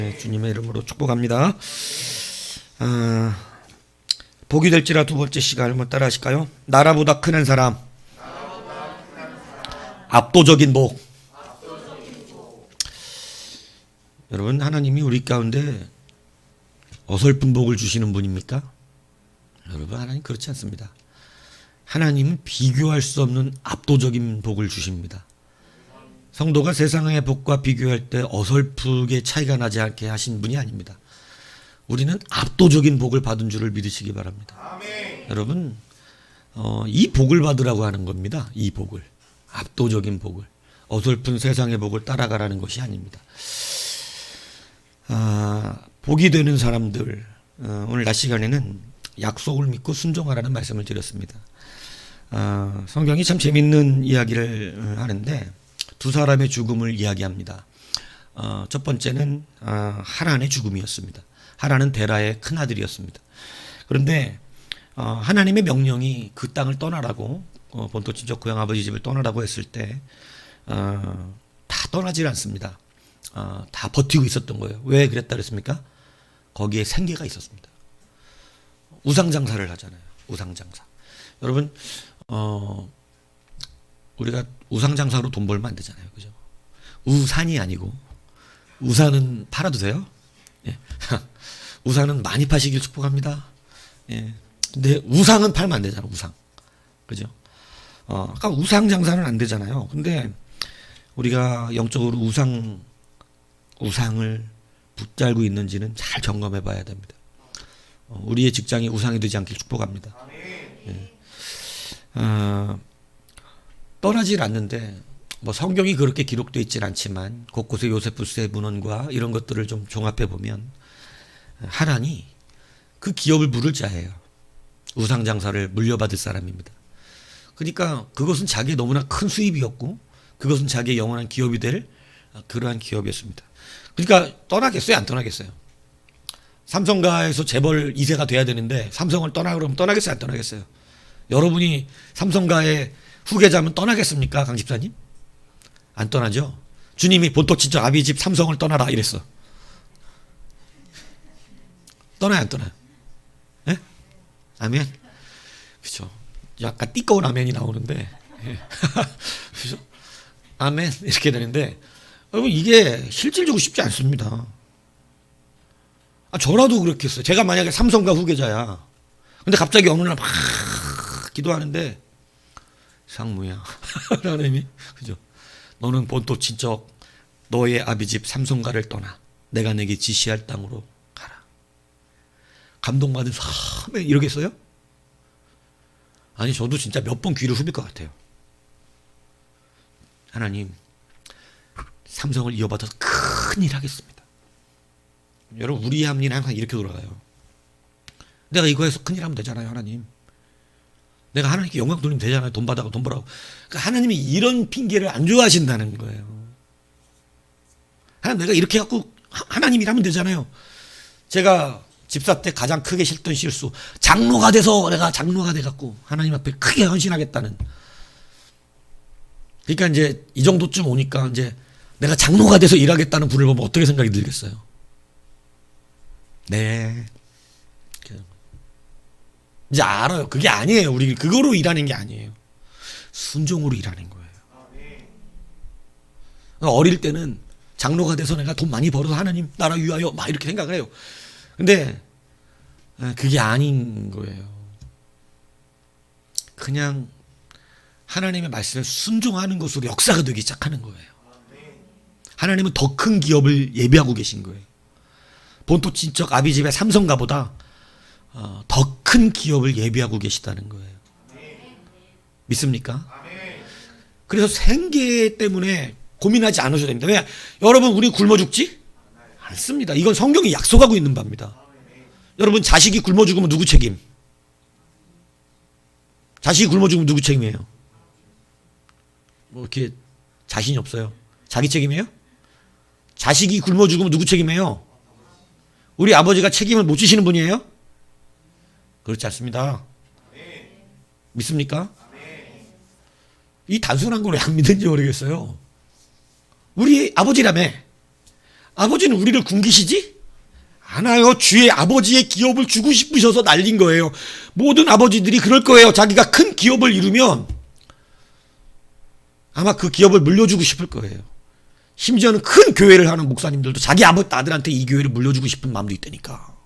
네, 주님의 이름으로 축복합니다. 복이 될지라 두 번째 시간을 한번 따라 하실까요? 나라보다 큰 한 사람, 압도적인 복. 여러분, 하나님이 우리 가운데 어설픈 복을 주시는 분입니까? 여러분, 하나님 그렇지 않습니다. 하나님은 비교할 수 없는 압도적인 복을 주십니다. 성도가 세상의 복과 비교할 때 어설프게 차이가 나지 않게 하신 분이 아닙니다. 우리는 압도적인 복을 받은 줄을 믿으시기 바랍니다. 아멘. 여러분, 이 복을 받으라고 하는 겁니다. 이 복을, 압도적인 복을, 어설픈 세상의 복을 따라가라는 것이 아닙니다. 복이 되는 사람들, 오늘 낮 시간에는 약속을 믿고 순종하라는 말씀을 드렸습니다. 성경이 참 재밌는 이야기를 하는데 두 사람의 죽음을 이야기합니다. 첫 번째는 하란의 죽음이었습니다. 하란은 데라의 큰아들이었습니다. 그런데 하나님의 명령이 그 땅을 떠나라고, 본토 친척 고향 아버지 집을 떠나라고 했을 때 다 떠나질 않습니다. 다 버티고 있었던 거예요. 왜 그랬다 그랬습니까? 거기에 생계가 있었습니다. 우상장사를 하잖아요. 우상장사. 여러분, 우리가 우상장사로 돈 벌면 안 되잖아요. 그죠? 우산이 아니고, 우산은 팔아도 돼요? 예. 우산은 많이 파시길 축복합니다. 예. 근데 우상은 팔면 안 되잖아, 우상. 그죠? 아까 우상장사는 안 되잖아요. 근데 우리가 영적으로 우상을 붙들고 있는지는 잘 점검해 봐야 됩니다. 우리의 직장이 우상이 되지 않길 축복합니다. 예. 떠나질 않는데, 뭐 성경이 그렇게 기록되어 있진 않지만 곳곳에 요세푸스의 문헌과 이런 것들을 좀 종합해 보면 하란이 그 기업을 물을 자예요. 우상장사를 물려받을 사람입니다. 그러니까 그것은 자기의 너무나 큰 수입이었고 그것은 자기의 영원한 기업이 될 그러한 기업이었습니다. 그러니까 떠나겠어요? 안 떠나겠어요? 삼성가에서 재벌 2세가 돼야 되는데 삼성을 떠나 그러면 떠나겠어요? 안 떠나겠어요? 여러분이 삼성가의 후계자면 떠나겠습니까? 강 집사님? 안 떠나죠? 주님이 본토 친척 아비 집 삼성을 떠나라 이랬어. 떠나요? 안 떠나요? 예? 아멘? 그죠? 약간 띠꺼운 아멘이 나오는데, 예. 그죠? 아멘? 이렇게 되는데, 여러분, 이게 실질적으로 쉽지 않습니다. 저라도 그렇겠어요. 제가 만약에 삼성가 후계자야. 근데 갑자기 어느 날 막 기도하는데, 상무야. 하나님이, 그죠? 너는 본토 친척, 너의 아비집 삼성가를 떠나. 내가 내게 지시할 땅으로 가라. 감동받으면서, 아멘, 이러겠어요? 아니, 저도 진짜 몇 번 귀를 후빌 것 같아요. 하나님, 삼성을 이어받아서 큰일 하겠습니다. 여러분, 우리의 합리는 항상 이렇게 돌아가요. 내가 이거 해서 큰일 하면 되잖아요, 하나님. 내가 하나님께 영광 돌리면 되잖아요. 돈 받아고 돈 벌라고. 그러니까 하나님이 이런 핑계를 안 좋아하신다는 거예요. 하나님, 내가 이렇게 해갖고 하나님이 하면 되잖아요. 제가 집사 때 가장 크게 싫던 실수, 장로가 돼서 내가 장로가 돼갖고 하나님 앞에 크게 헌신하겠다는. 그러니까 이제 이 정도쯤 오니까 이제 내가 장로가 돼서 일하겠다는 분을 보면 어떻게 생각이 들겠어요? 네. 이제 알아요. 그게 아니에요. 우리 그거로 일하는 게 아니에요. 순종으로 일하는 거예요. 어릴 때는 장로가 돼서 내가 돈 많이 벌어서 하나님 나라 위하여 막 이렇게 생각을 해요. 근데 그게 아닌 거예요. 그냥 하나님의 말씀에 순종하는 것으로 역사가 되기 시작하는 거예요. 하나님은 더 큰 기업을 예비하고 계신 거예요. 본토 친척 아비집의 삼성가보다 더 큰 기업을 예비하고 계시다는 거예요. 믿습니까? 그래서 생계 때문에 고민하지 않으셔도 됩니다. 왜? 여러분, 우리 굶어 죽지? 않습니다. 이건 성경이 약속하고 있는 바입니다. 여러분, 자식이 굶어 죽으면 누구 책임? 자식이 굶어 죽으면 누구 책임이에요? 뭐 이렇게 자신이 없어요. 자기 책임이에요? 자식이 굶어 죽으면 누구 책임이에요? 우리 아버지가 책임을 못 지시는 분이에요? 그렇지 않습니다. 믿습니까? 이 단순한 걸 왜 안 믿는지 모르겠어요. 우리 아버지라며. 아버지는 우리를 굶기시지 않아요. 주의 아버지의 기업을 주고 싶으셔서 날린 거예요. 모든 아버지들이 그럴 거예요. 자기가 큰 기업을 이루면 아마 그 기업을 물려주고 싶을 거예요. 심지어는 큰 교회를 하는 목사님들도 자기 아들한테 이 교회를 물려주고 싶은 마음도 있다니까.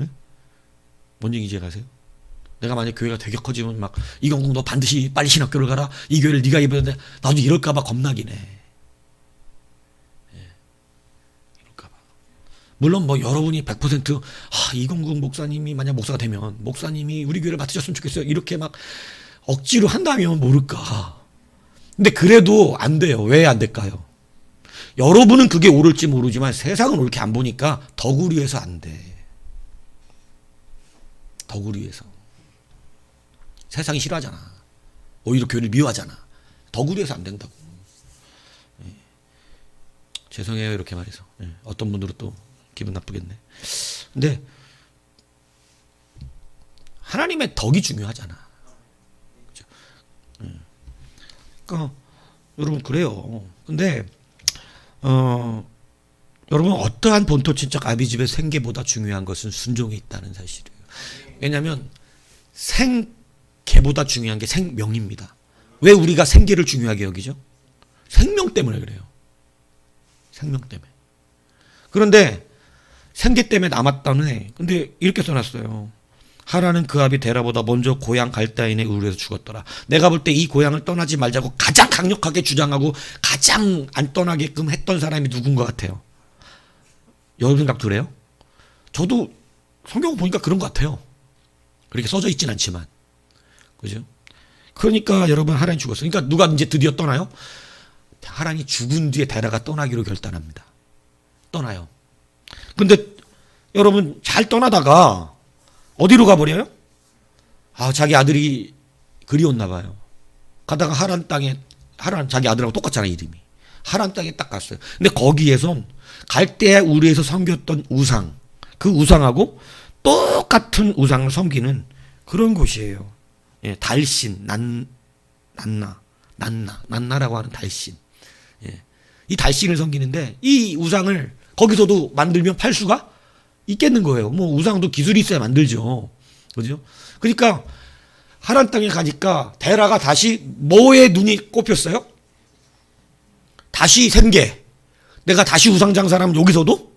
응? 뭔 얘기인지 아세요? 내가 만약 교회가 되게 커지면 막 이경국 너 반드시 빨리 신학교를 가라. 이 교회를 네가 입었는데 나도 이럴까봐 겁나긴 해. 예. 이럴까봐. 물론 뭐 여러분이 100% 이경국 목사님이 만약 목사가 되면 목사님이 우리 교회를 맡으셨으면 좋겠어요. 이렇게 막 억지로 한다면 모를까. 근데 그래도 안 돼요. 왜 안 될까요? 여러분은 그게 옳을지 모르지만 세상은 옳게 안 보니까 덕을 위해서 안 돼. 덕을 위해서. 세상이 싫어하잖아. 오히려 교회를 미워하잖아. 덕을 위해서 안 된다고. 예. 죄송해요 이렇게 말해서. 예. 어떤 분들은 또 기분 나쁘겠네. 근데 하나님의 덕이 중요하잖아. 그렇죠? 예. 그러니까 여러분 그래요. 근데 여러분 어떠한 본토친척 아비집의 생계보다 중요한 것은 순종이 있다는 사실이에요. 왜냐하면 생계보다 중요한 게 생명입니다. 왜 우리가 생계를 중요하게 여기죠? 생명 때문에 그래요. 생명 때문에. 그런데 생계 때문에 남았다네. 근데 이렇게 써놨어요. 하라는 그 아비 데라보다 먼저 고향 갈다인의 우르에서 죽었더라. 내가 볼 때 이 고향을 떠나지 말자고 가장 강력하게 주장하고 가장 안 떠나게끔 했던 사람이 누군 것 같아요? 여러분 생각 그래요? 저도 성경 보니까 그런 것 같아요. 그렇게 써져 있진 않지만. 그죠? 그러니까 여러분 하란이 죽었어요. 그러니까 누가 이제 드디어 떠나요? 하란이 죽은 뒤에 데라가 떠나기로 결단합니다. 떠나요. 근데 여러분 잘 떠나다가 어디로 가버려요? 자기 아들이 그리웠나 봐요. 가다가 하란 자기 아들하고 똑같잖아 이름이. 하란 땅에 딱 갔어요. 근데 거기에선 갈대아 우르에서 섬겼던 우상, 그 우상하고 똑같은 우상을 섬기는 그런 곳이에요. 예, 달신, 난나라고 하는 달신. 예, 이 달신을 섬기는데 이 우상을 거기서도 만들면 팔 수가 있겠는 거예요. 뭐 우상도 기술이 있어야 만들죠. 그죠? 그러니까 하란 땅에 가니까 데라가 다시 뭐에 눈이 꼽혔어요? 다시 생계. 내가 다시 우상 장사하면 여기서도?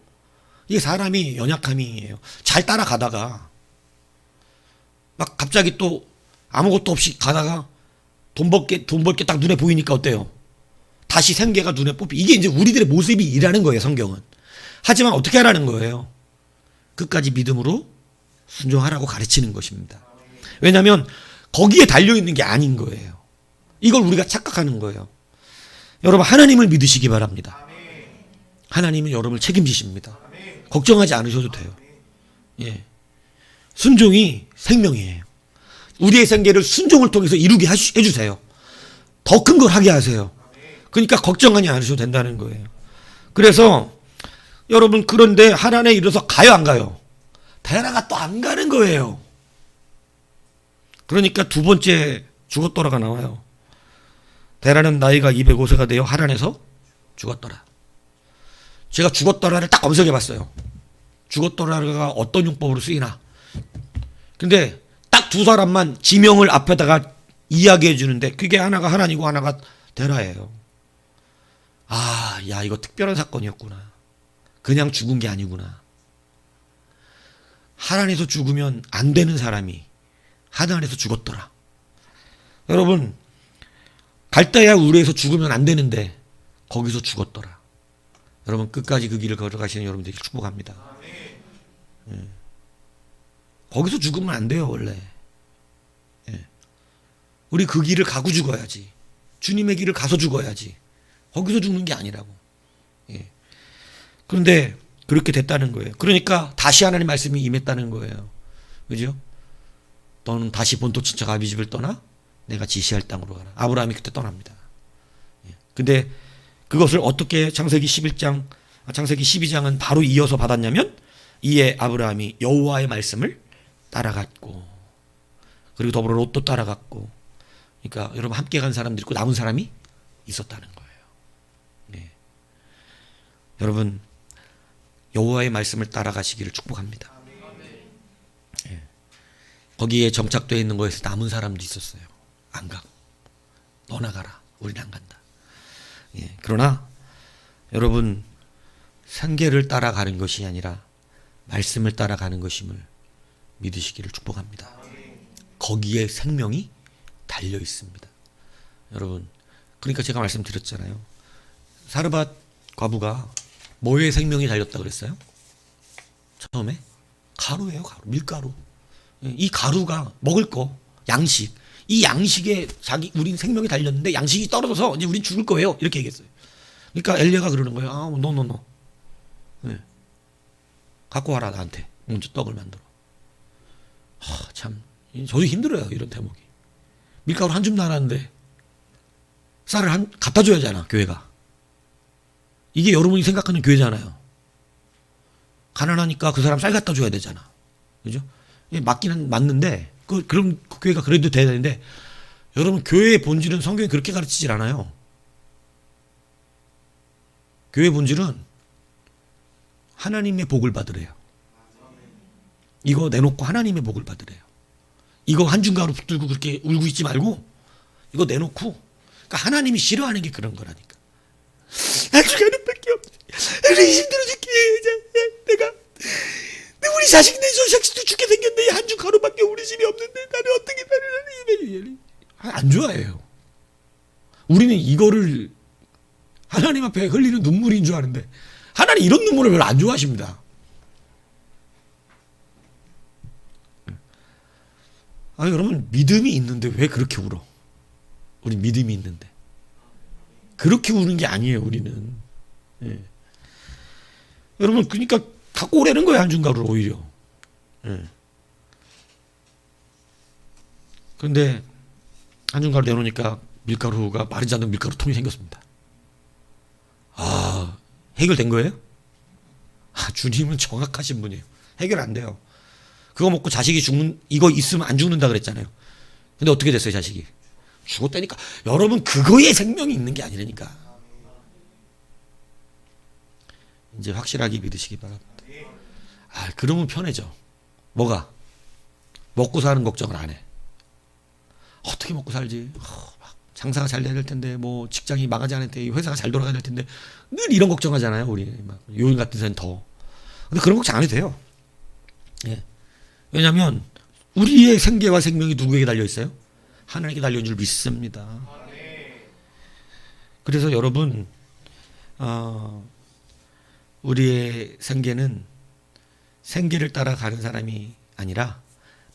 이게 사람이 연약함이에요. 잘 따라가다가 막 갑자기 또 아무것도 없이 가다가 돈 벌게 딱 눈에 보이니까 어때요? 다시 생계가 눈에 뽑히. 이게 이제 우리들의 모습이 이라는 거예요, 성경은. 하지만 어떻게 하라는 거예요? 끝까지 믿음으로 순종하라고 가르치는 것입니다. 왜냐하면 거기에 달려있는 게 아닌 거예요. 이걸 우리가 착각하는 거예요. 여러분 하나님을 믿으시기 바랍니다. 하나님은 여러분을 책임지십니다. 걱정하지 않으셔도 돼요. 예. 순종이 생명이에요. 우리의 생계를 순종을 통해서 이루게 해주세요. 더 큰 걸 하게 하세요. 그러니까 걱정하지 않으셔도 된다는 거예요. 그래서 여러분 그런데 하란에 이르러서 가요 안 가요? 데라가 또 안 가는 거예요. 그러니까 두 번째 죽었더라가 나와요. 데라는 나이가 205세가 되어 하란에서 죽었더라. 제가 죽었더라를 딱 검색해 봤어요. 죽었더라가 어떤 용법으로 쓰이나. 근데 딱 두 사람만 지명을 앞에다가 이야기해 주는데 그게 하나가 하란이고 하나가 데라예요. 야 이거 특별한 사건이었구나. 그냥 죽은 게 아니구나. 하란에서 죽으면 안 되는 사람이 하란에서 죽었더라. 여러분 갈대아 우르에서 죽으면 안 되는데 거기서 죽었더라. 여러분 끝까지 그 길을 걸어가시는 여러분들이 축복합니다. 예. 거기서 죽으면 안 돼요 원래. 예. 우리 그 길을 가고 죽어야지. 주님의 길을 가서 죽어야지. 거기서 죽는 게 아니라고. 예. 그런데 그렇게 됐다는 거예요. 그러니까 다시 하나님 말씀이 임했다는 거예요. 그죠? 너는 다시 본토 친척 아비집을 떠나 내가 지시할 땅으로 가라. 아브라함이 그때 떠납니다. 예. 근데 그것을 어떻게 창세기 12장은 바로 이어서 받았냐면 이에 아브라함이 여호와의 말씀을 따라갔고 그리고 더불어 롯도 따라갔고 그러니까 여러분 함께 간 사람들이 있고 남은 사람이 있었다는 거예요. 네. 여러분, 여호와의 말씀을 따라가시기를 축복합니다. 예. 거기에 정착되어 있는 거에서 남은 사람도 있었어요. 안 가고. 너나 가라. 우리는 안 간다. 예. 그러나 여러분, 생계를 따라가는 것이 아니라 말씀을 따라가는 것임을 믿으시기를 축복합니다. 거기에 생명이 달려 있습니다. 여러분, 그러니까 제가 말씀드렸잖아요. 사르밧 과부가 뭐에 생명이 달렸다 그랬어요? 처음에? 가루예요, 가루. 밀가루. 이 가루가 먹을 거, 양식. 이 양식에 우린 생명이 달렸는데 양식이 떨어져서 이제 우린 죽을 거예요. 이렇게 얘기했어요. 그러니까 엘리야가 그러는 거예요. 아, 노. 네. 갖고 와라, 나한테. 먼저 떡을 만들어. 참, 저도 힘들어요, 이런 대목이. 밀가루 한 줌도 안 하는데 쌀을 갖다 줘야 하잖아, 교회가. 이게 여러분이 생각하는 교회잖아요. 가난하니까 그 사람 쌀 갖다 줘야 되잖아. 그죠? 맞기는 맞는데, 그런 교회가 그래도 돼야 되는데, 여러분, 교회의 본질은 성경이 그렇게 가르치질 않아요. 교회의 본질은 하나님의 복을 받으래요. 이거 내놓고 하나님의 복을 받으래요. 이거 한 줌가루 붙들고 그렇게 울고 있지 말고, 이거 내놓고, 그러니까 하나님이 싫어하는 게 그런 거라니까. 나중에는 밖에 없지. 우리 힘들어 죽게. 내가 우리 자식 내서 자식도 죽게 생겼네. 한 줌 가루밖에 우리 집이 없는데 나는 어떻게 나는 안 좋아해요. 우리는 이거를 하나님 앞에 흘리는 눈물인 줄 아는데 하나님 이런 눈물을 별로 안 좋아하십니다. 여러분, 믿음이 있는데 왜 그렇게 울어? 우리 믿음이 있는데 그렇게 우는 게 아니에요, 우리는. 예. 여러분, 그러니까 갖고 오라는 거예요, 한 줌 가루를 오히려. 예. 그런데 한 줌 가루 내놓으니까 밀가루가 마르지 않는 밀가루 통이 생겼습니다. 해결된 거예요? 주님은 정확하신 분이에요. 해결 안 돼요. 그거 먹고 자식이 이거 있으면 안 죽는다 그랬잖아요. 근데 어떻게 됐어요, 자식이? 죽었다니까. 여러분, 그거에 생명이 있는 게 아니라니까. 이제 확실하게 믿으시기 바랍니다. 그러면 편해져. 뭐가? 먹고 사는 걱정을 안 해. 어떻게 먹고 살지? 장사가 잘 돼야 될 텐데, 뭐 직장이 망하지 않을 때, 회사가 잘 돌아가야 될 텐데, 늘 이런 걱정하잖아요, 우리. 요인 같은 데는 더. 근데 그런 걱정 안 해도 돼요. 예. 왜냐하면 우리의 생계와 생명이 누구에게 달려 있어요? 하나님께 달려 있는 줄 믿습니다. 그래서 여러분, 우리의 생계는 생계를 따라가는 사람이 아니라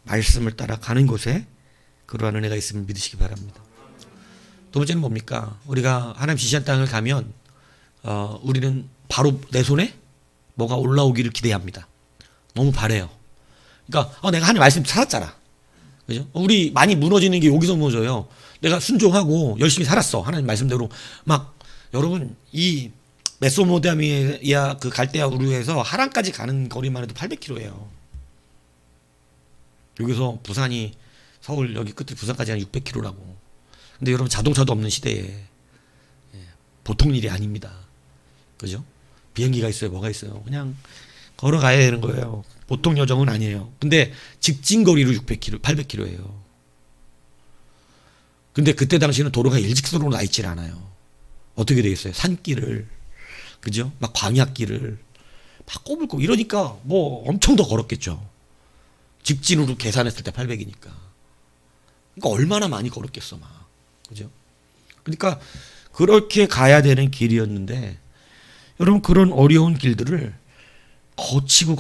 말씀을 따라가는 곳에 그러한 은혜가 있음을 믿으시기 바랍니다. 두 번째는 뭡니까? 우리가 하나님 지시한 땅을 가면 우리는 바로 내 손에 뭐가 올라오기를 기대합니다. 너무 바래요. 그러니까 내가 하나님 말씀 살았잖아. 그죠? 우리 많이 무너지는 게 여기서 무너져요. 내가 순종하고 열심히 살았어. 하나님 말씀대로. 막 여러분, 이 메소포타미아 그 갈대아 우르에서 하란까지 가는 거리만 해도 800km예요. 여기서 부산이 서울 여기 끝에 부산까지 한 600km라고. 근데 여러분, 자동차도 없는 시대에 보통 일이 아닙니다. 그죠? 비행기가 있어요, 뭐가 있어요. 그냥 걸어가야 되는 거예요. 보통 여정은 아니에요. 근데 직진거리로 600km, 800km예요. 근데 그때 당시에는 도로가 일직선으로 나 있질 않아요. 어떻게 돼 있어요? 산길을, 그죠? 막 광야길을 막 꼬불꼬불 이러니까 뭐 엄청 더 걸었겠죠. 직진으로 계산했을 때 800이니까. 그러니까 얼마나 많이 걸었겠어, 막. 그죠? 그러니까 그렇게 가야 되는 길이었는데, 여러분, 그런 어려운 길들을 거치고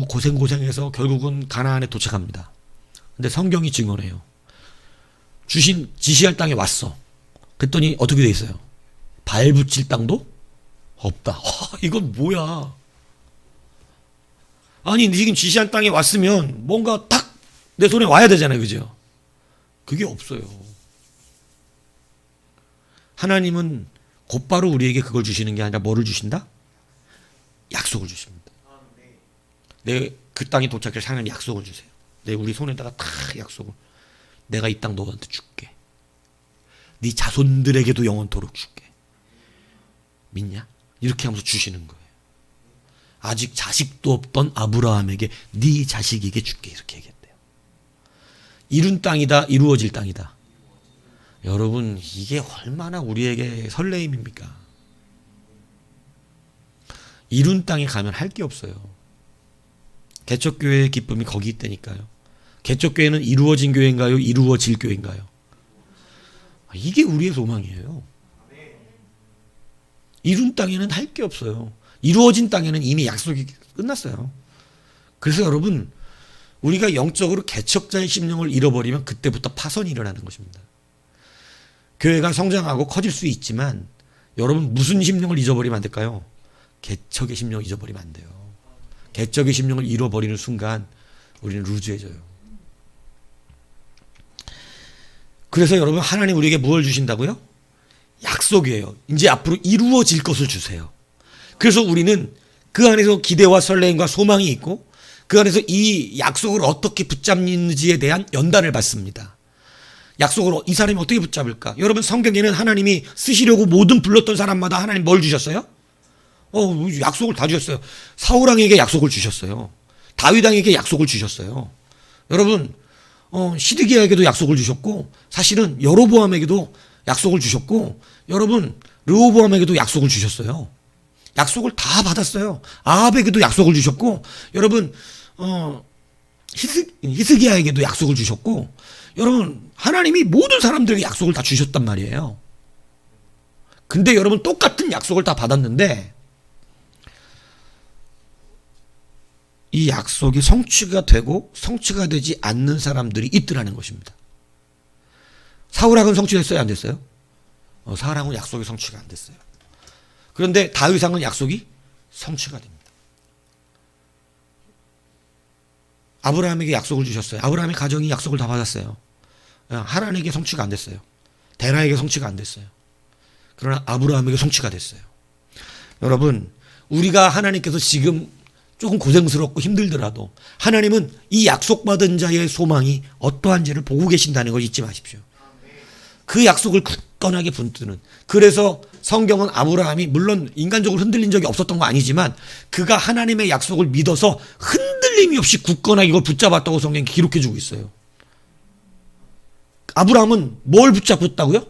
고생해서 결국은 가나안에 도착합니다. 근데 성경이 증언해요. 주신 지시할 땅에 왔어. 그랬더니 어떻게 돼 있어요? 발 붙일 땅도 없다. 이건 뭐야? 아니, 지금 지시한 땅에 왔으면 뭔가 딱 내 손에 와야 되잖아요, 그죠? 그게 없어요. 하나님은 곧바로 우리에게 그걸 주시는 게 아니라 뭐를 주신다? 약속을 주십니다. 내 그 땅에 도착할 하나님 약속을 주세요. 우리 손에다가 다 약속을. 내가 이 땅 너한테 줄게. 네 자손들에게도 영원토록 줄게. 믿냐? 이렇게 하면서 주시는 거예요. 아직 자식도 없던 아브라함에게 네 자식에게 줄게 이렇게 얘기했대요. 이룬 땅이다, 이루어질 땅이다. 여러분 이게 얼마나 우리에게 설레임입니까? 이룬 땅에 가면 할 게 없어요. 개척교회의 기쁨이 거기 있다니까요. 개척교회는 이루어진 교회인가요? 이루어질 교회인가요? 이게 우리의 소망이에요. 이룬 땅에는 할 게 없어요. 이루어진 땅에는 이미 약속이 끝났어요. 그래서 여러분 우리가 영적으로 개척자의 심령을 잃어버리면 그때부터 파선이 일어나는 것입니다. 교회가 성장하고 커질 수 있지만 여러분 무슨 심령을 잊어버리면 안 될까요? 개척의 심령을 잊어버리면 안 돼요. 개척의 심령을 잃어버리는 순간 우리는 루즈해져요. 그래서 여러분 하나님 우리에게 무엇을 주신다고요? 약속이에요. 이제 앞으로 이루어질 것을 주세요. 그래서 우리는 그 안에서 기대와 설레임과 소망이 있고 그 안에서 이 약속을 어떻게 붙잡는지에 대한 연단을 받습니다. 약속을 이 사람이 어떻게 붙잡을까? 여러분 성경에는 하나님이 쓰시려고 모든 불렀던 사람마다 하나님 뭘 주셨어요? 약속을 다 주셨어요. 사울왕에게 약속을 주셨어요. 다윗왕에게 약속을 주셨어요. 여러분 시드기야에게도 약속을 주셨고 사실은 여로보암에게도 약속을 주셨고 여러분 르호보암에게도 약속을 주셨어요. 약속을 다 받았어요. 아합에게도 약속을 주셨고 여러분 히스기야에게도 약속을 주셨고 여러분 하나님이 모든 사람들에게 약속을 다 주셨단 말이에요. 근데 여러분 똑같은 약속을 다 받았는데 이 약속이 성취가 되고 성취가 되지 않는 사람들이 있더라는 것입니다. 사울왕은 성취됐어요? 안 됐어요? 사울왕은 약속이 성취가 안 됐어요. 그런데 다윗왕은 약속이 성취가 됩니다. 아브라함에게 약속을 주셨어요. 아브라함의 가정이 약속을 다 받았어요. 하란에게 성취가 안 됐어요. 데라에게 성취가 안 됐어요. 그러나 아브라함에게 성취가 됐어요. 여러분 우리가 하나님께서 지금 조금 고생스럽고 힘들더라도 하나님은 이 약속받은 자의 소망이 어떠한지를 보고 계신다는 걸 잊지 마십시오. 그 약속을 굳건하게 붙드는, 그래서 성경은 아브라함이 물론 인간적으로 흔들린 적이 없었던 거 아니지만 그가 하나님의 약속을 믿어서 흔들림이 없이 굳건하게 이걸 붙잡았다고 성경이 기록해주고 있어요. 아브라함은 뭘 붙잡았다고요?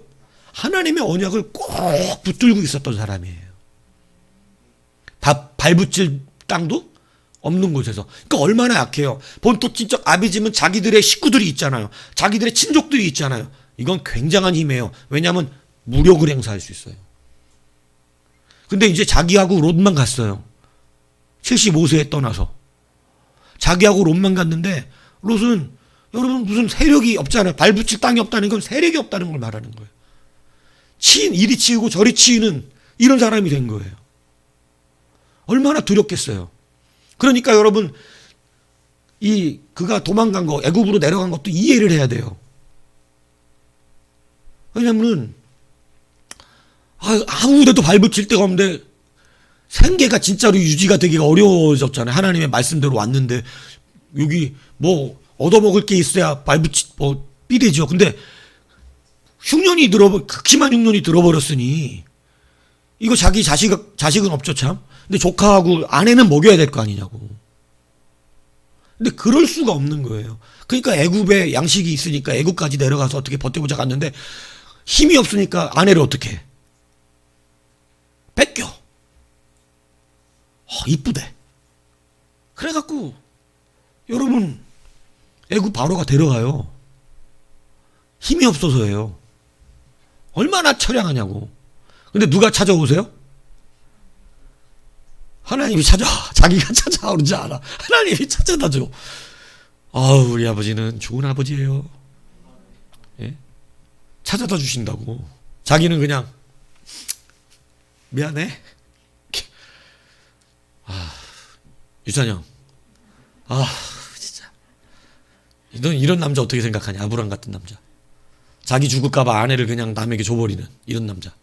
하나님의 언약을 꼭 붙들고 있었던 사람이에요. 발붙일 땅도 없는 곳에서. 그러니까 얼마나 약해요. 본토친척 아비집은 자기들의 식구들이 있잖아요. 자기들의 친족들이 있잖아요. 이건 굉장한 힘이에요. 왜냐하면 무력을 행사할 수 있어요. 근데 이제 자기하고 롯만 갔어요. 75세에 떠나서. 자기하고 롯만 갔는데 롯은 여러분 무슨 세력이 없잖아요. 발붙일 땅이 없다는 건 세력이 없다는 걸 말하는 거예요. 이리 치이고 저리 치이는 이런 사람이 된 거예요. 얼마나 두렵겠어요. 그러니까 여러분 그가 도망간 거, 애굽으로 내려간 것도 이해를 해야 돼요. 왜냐면은 아무데도 발붙일 데가 없는데 생계가 진짜로 유지가 되기가 어려워졌잖아요. 하나님의 말씀대로 왔는데 여기 뭐 얻어먹을 게 있어야 삐대죠. 근데 극심한 흉년이 들어버렸으니 이거 자기 자식은 없죠 참. 근데 조카하고 아내는 먹여야 될 거 아니냐고. 근데 그럴 수가 없는 거예요. 그러니까 애굽에 양식이 있으니까 애굽까지 내려가서 어떻게 버텨보자 갔는데 힘이 없으니까 아내를 어떻게 뺏겨. 이쁘대. 그래갖고 여러분 애굽 바로가 데려가요. 힘이 없어서예요. 얼마나 처량하냐고. 근데 누가 찾아오세요? 하나님이 찾아와. 자기가 찾아와 그러지 않아. 하나님이 찾아다 줘. 우리 아버지는 좋은 아버지예요. 예? 찾아다 주신다고. 자기는 그냥 미안해. 유찬영. 진짜. 넌 이런 남자 어떻게 생각하냐? 아브람 같은 남자. 자기 죽을까봐 아내를 그냥 남에게 줘버리는 이런 남자.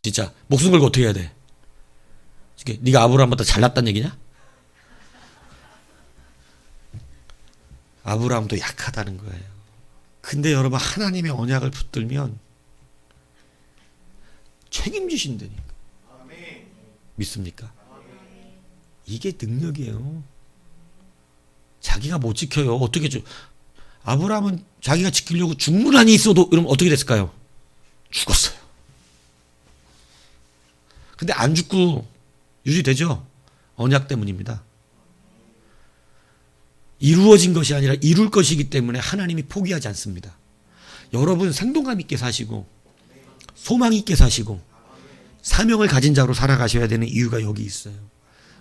진짜 목숨 걸고 어떻게 해야 돼? 네가 아브라함보다 잘났단 얘기냐? 아브라함도 약하다는 거예요. 근데 여러분 하나님의 언약을 붙들면 책임지신다니까. 믿습니까? 이게 능력이에요. 자기가 못 지켜요. 어떻게 아브라함은 자기가 지키려고 중문안이 있어도 이러면 어떻게 됐을까요? 죽었어요. 근데 안 죽고 유지되죠? 언약 때문입니다. 이루어진 것이 아니라 이룰 것이기 때문에 하나님이 포기하지 않습니다. 여러분 생동감 있게 사시고 소망 있게 사시고 사명을 가진 자로 살아가셔야 되는 이유가 여기 있어요.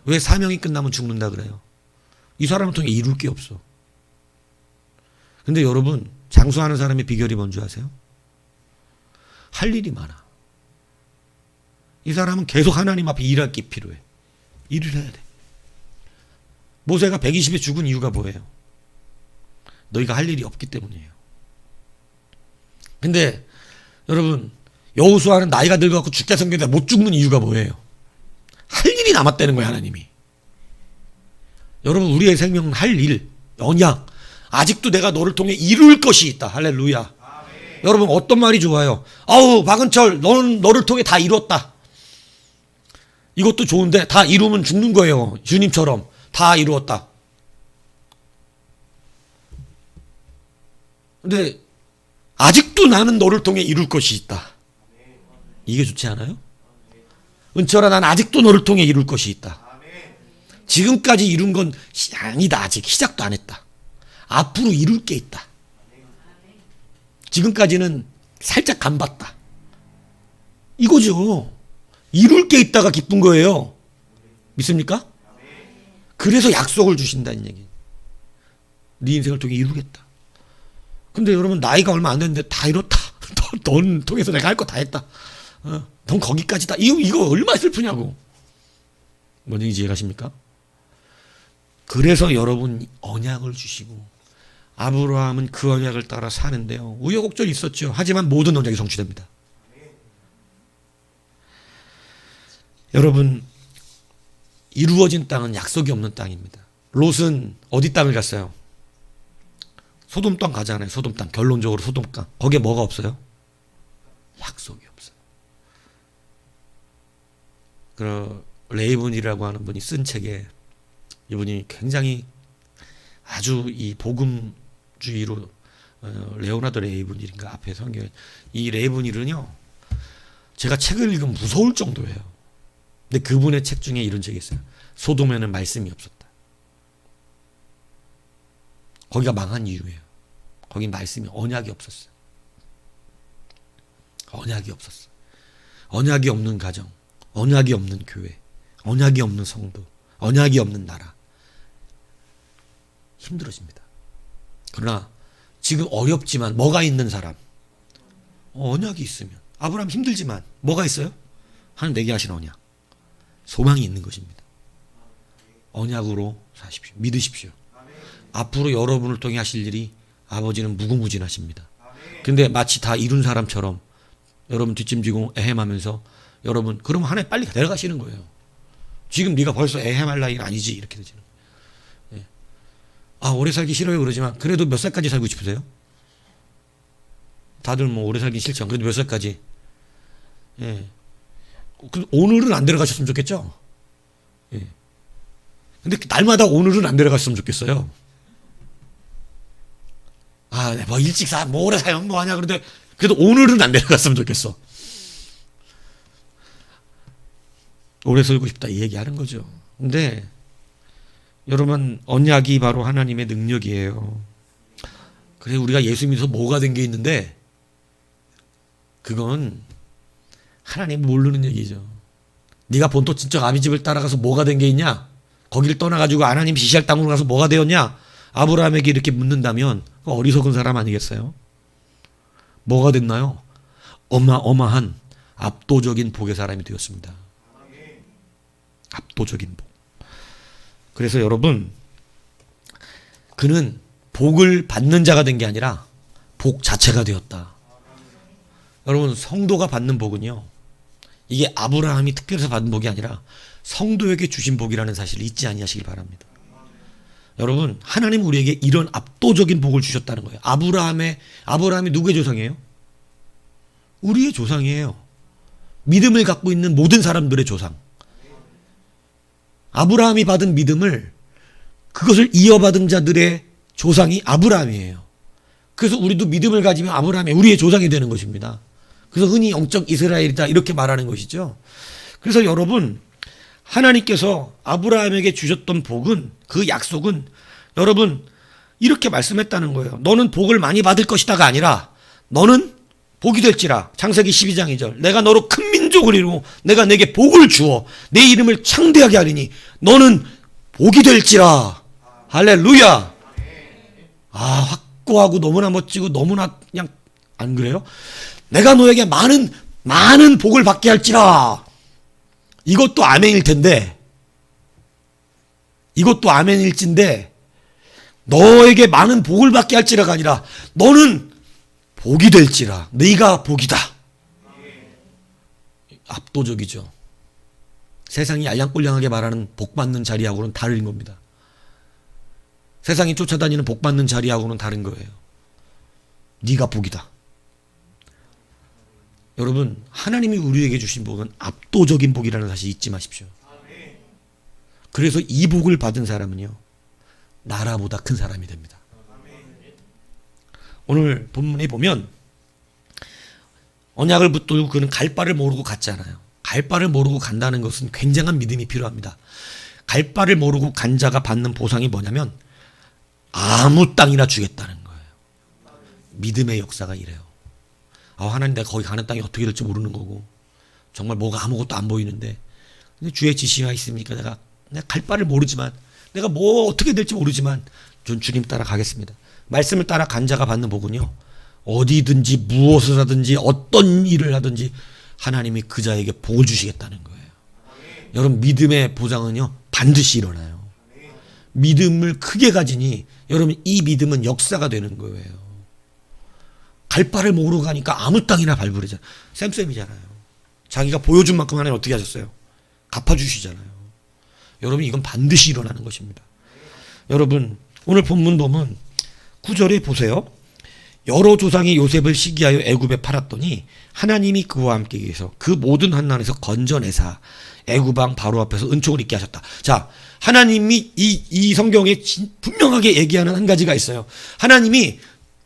왜 사명이 끝나면 죽는다 그래요? 이 사람을 통해 이룰 게 없어. 근데 여러분 장수하는 사람의 비결이 뭔지 아세요? 할 일이 많아. 이 사람은 계속 하나님 앞에 일할 게 필요해. 일을 해야 돼. 모세가 120에 죽은 이유가 뭐예요? 너희가 할 일이 없기 때문이에요. 근데 여러분 여호수아는 나이가 늙어갖고 죽게 생겼는데 못 죽는 이유가 뭐예요? 할 일이 남았다는 거예요, 하나님이. 여러분 우리의 생명은 할 일, 언약. 아직도 내가 너를 통해 이룰 것이 있다. 할렐루야. 아멘. 여러분 어떤 말이 좋아요? 아우 박은철 너는 너를 통해 다 이뤘다. 이것도 좋은데 다 이루면 죽는 거예요. 주님처럼 다 이루었다. 근데 아직도 나는 너를 통해 이룰 것이 있다. 이게 좋지 않아요? 은철아 난 아직도 너를 통해 이룰 것이 있다. 지금까지 이룬 건 아니다. 아직 시작도 안 했다. 앞으로 이룰 게 있다. 지금까지는 살짝 간봤다. 이거죠. 이룰 게 있다가 기쁜 거예요. 믿습니까? 그래서 약속을 주신다는 얘기. 네 인생을 통해 이루겠다. 근데 여러분 나이가 얼마 안 됐는데 다 이뤘다. 넌 통해서 내가 할 거 다 했다. 넌 거기까지다. 이거 얼마나 슬프냐고. 뭔지 이해 가십니까? 그래서 여러분 언약을 주시고 아브라함은 그 언약을 따라 사는데요. 우여곡절이 있었죠. 하지만 모든 언약이 성취됩니다. 여러분 이루어진 땅은 약속이 없는 땅입니다. 롯은 어디 땅을 갔어요? 소돔 땅 가잖아요. 소돔 땅. 결론적으로 소돔 땅. 거기에 뭐가 없어요? 약속이 없어요. 그 레이븐이라고 하는 분이 쓴 책에 이분이 굉장히 아주 이 복음주의로 레오나르도 레이븐일인가 앞에 성경에 이 레이븐일은요 제가 책을 읽으면 무서울 정도예요. 근데 그분의 책 중에 이런 책이 있어요. 소돔에는 말씀이 없었다. 거기가 망한 이유예요. 거기 말씀이 언약이 없었어요. 언약이 없었어. 언약이 없는 가정, 언약이 없는 교회, 언약이 없는 성도, 언약이 없는 나라. 힘들어집니다. 그러나 지금 어렵지만 뭐가 있는 사람? 언약이 있으면. 아브라함 힘들지만 뭐가 있어요? 하나님 내게 하신 언약. 소망이 있는 것입니다. 언약으로 사십시오. 믿으십시오. 앞으로 여러분을 통해 하실 일이 아버지는 무궁무진하십니다. 근데 마치 다 이룬 사람처럼 여러분 뒷짐지고 애헴하면서 여러분 그러면 하나님 빨리 내려가시는 거예요. 지금 네가 벌써 애헴할 나이는 아니지 이렇게 되지는. 예. 아 오래 살기 싫어요 그러지만 그래도 몇 살까지 살고 싶으세요? 다들 뭐 오래 살긴 싫죠. 그래도 몇 살까지? 예. 오늘은 안 데려가셨으면 좋겠죠? 예. 근데 날마다 오늘은 안 데려갔으면 좋겠어요. 아, 뭐 일찍 뭐 오래 사용 뭐 하냐. 그런데 그래도 오늘은 안 데려갔으면 좋겠어. 오래 살고 싶다 이 얘기 하는 거죠. 근데 여러분 언약이 바로 하나님의 능력이에요. 그래 우리가 예수 믿어서 뭐가 된 게 있는데 그건 하나님 모르는 얘기죠. 네가 본토 친척 아비집을 따라가서 뭐가 된 게 있냐? 거기를 떠나가지고 하나님 지시할 땅으로 가서 뭐가 되었냐? 아브라함에게 이렇게 묻는다면 어리석은 사람 아니겠어요? 뭐가 됐나요? 어마어마한 압도적인 복의 사람이 되었습니다. 압도적인 복. 그래서 여러분 그는 복을 받는 자가 된 게 아니라 복 자체가 되었다. 여러분 성도가 받는 복은요 이게 아브라함이 특별해서 받은 복이 아니라 성도에게 주신 복이라는 사실을 잊지 아니하시길 바랍니다. 여러분 하나님 우리에게 이런 압도적인 복을 주셨다는 거예요. 아브라함이 누구의 조상이에요? 우리의 조상이에요. 믿음을 갖고 있는 모든 사람들의 조상. 아브라함이 받은 믿음을, 그것을 이어받은 자들의 조상이 아브라함이에요. 그래서 우리도 믿음을 가지면 아브라함이 우리의 조상이 되는 것입니다. 그래서 흔히 영적 이스라엘이다 이렇게 말하는 것이죠. 그래서 여러분, 하나님께서 아브라함에게 주셨던 복은, 그 약속은 여러분 이렇게 말씀했다는 거예요. 너는 복을 많이 받을 것이다가 아니라 너는 복이 될지라. 창세기 12장 2절. 내가 너로 큰 민족을 이루고 내가 내게 복을 주어 내 이름을 창대하게 하리니 너는 복이 될지라. 할렐루야. 아, 확고하고 너무나 멋지고 너무나 그냥, 안 그래요? 내가 너에게 많은 복을 받게 할지라. 이것도 아멘일 텐데, 이것도 아멘일진데, 너에게 많은 복을 받게 할지라가 아니라 너는 복이 될지라. 네가 복이다. 압도적이죠. 세상이 알량꼴량하게 말하는 복 받는 자리하고는 다른 겁니다. 세상이 쫓아다니는 복 받는 자리하고는 다른 거예요. 네가 복이다. 여러분, 하나님이 우리에게 주신 복은 압도적인 복이라는 사실 잊지 마십시오. 그래서 이 복을 받은 사람은요, 나라보다 큰 사람이 됩니다. 오늘 본문에 보면 언약을 붙들고 그는 갈 바를 모르고 갔잖아요. 갈 바를 모르고 간다는 것은 굉장한 믿음이 필요합니다. 갈 바를 모르고 간 자가 받는 보상이 뭐냐면 아무 땅이나 주겠다는 거예요. 믿음의 역사가 이래요. 하나님, 내가 거기 가는 땅이 어떻게 될지 모르는 거고 정말 뭐가 아무것도 안 보이는데 주의 지시가 있으니까 내가 갈 바를 모르지만, 내가 뭐 어떻게 될지 모르지만 전 주님 따라 가겠습니다. 말씀을 따라 간 자가 받는 복은요, 어디든지 무엇을 하든지 어떤 일을 하든지 하나님이 그 자에게 복을 주시겠다는 거예요. 여러분, 믿음의 보장은요 반드시 일어나요. 믿음을 크게 가지니 여러분, 이 믿음은 역사가 되는 거예요. 갈 바를 모르고 가니까 아무 땅이나 밟으려잖아요. 쌤쌤이잖아요. 자기가 보여준 만큼 하나님 어떻게 하셨어요? 갚아주시잖아요. 여러분, 이건 반드시 일어나는 것입니다. 여러분, 오늘 본문 보면 9절에 보세요. 여러 조상이 요셉을 시기하여 애굽에 팔았더니 하나님이 그와 함께 계셔서 그 모든 환난에서 건져내사 애굽 왕 바로 앞에서 은총을 있게 하셨다. 자, 하나님이 이 성경에 분명하게 얘기하는 한 가지가 있어요. 하나님이